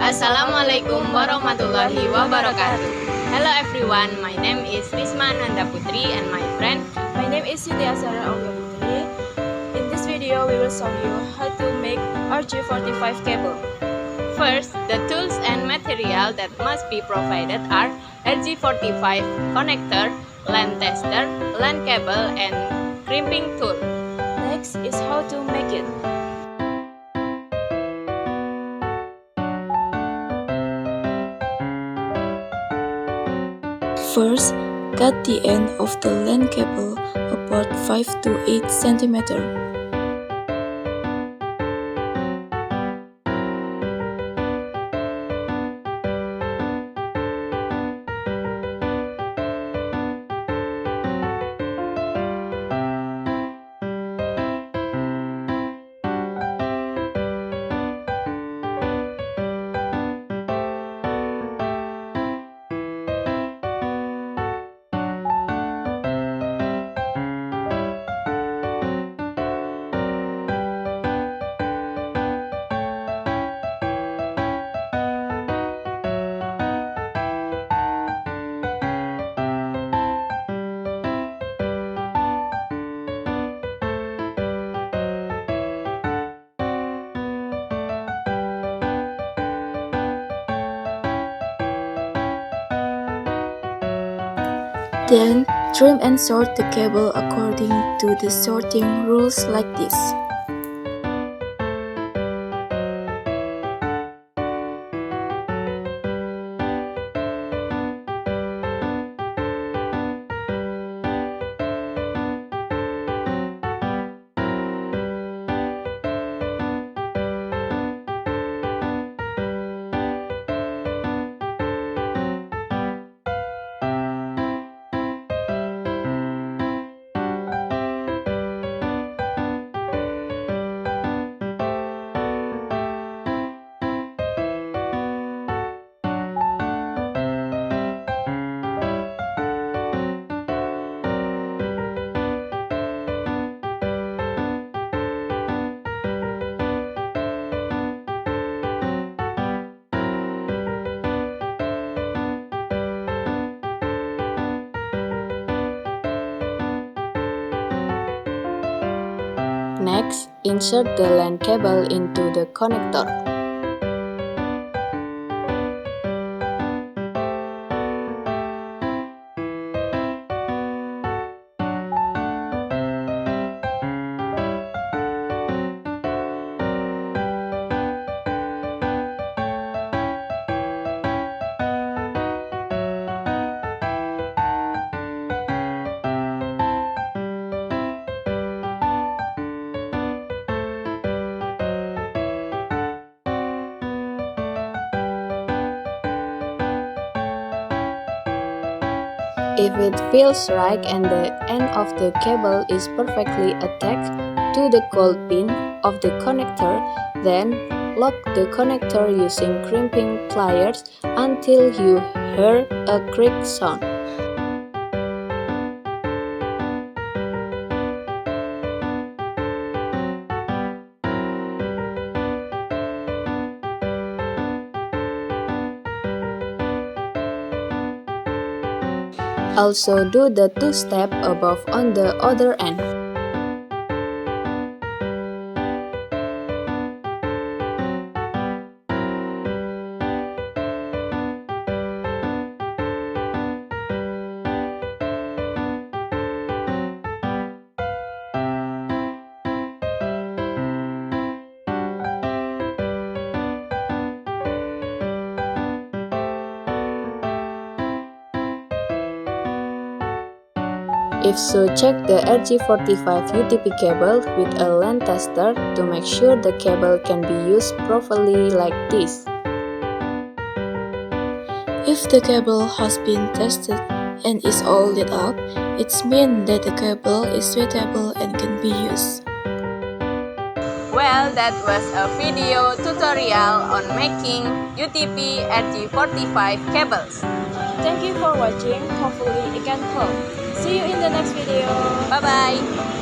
Assalamualaikum warahmatullahi wabarakatuh. Hello everyone, my name is Risma Nanda Putri and my friend. My name is Yudiasara Putri. In this video, we will show you how to make RJ45 cable. First, the tools and material that must be provided are RJ45 connector, LAN tester, LAN cable, and crimping tool. Next is how to make it. First, cut the end of the LAN cable about 5 to 8 cm. Then, trim and sort the cable according to the sorting rules like this. Next, insert the LAN cable into the connector. If it feels right and the end of the cable is perfectly attached to the cold pin of the connector, then lock the connector using crimping pliers until you hear a click sound. Also do the two-step above on the other end. If so, check the RJ45 UTP cable with a LAN tester to make sure the cable can be used properly like this. If the cable has been tested and is all lit up, it means that the cable is suitable and can be used. Well, that was a video tutorial on making UTP RJ45 cables. Thank you for watching. Hopefully it can help. See you in the next video. Bye-bye.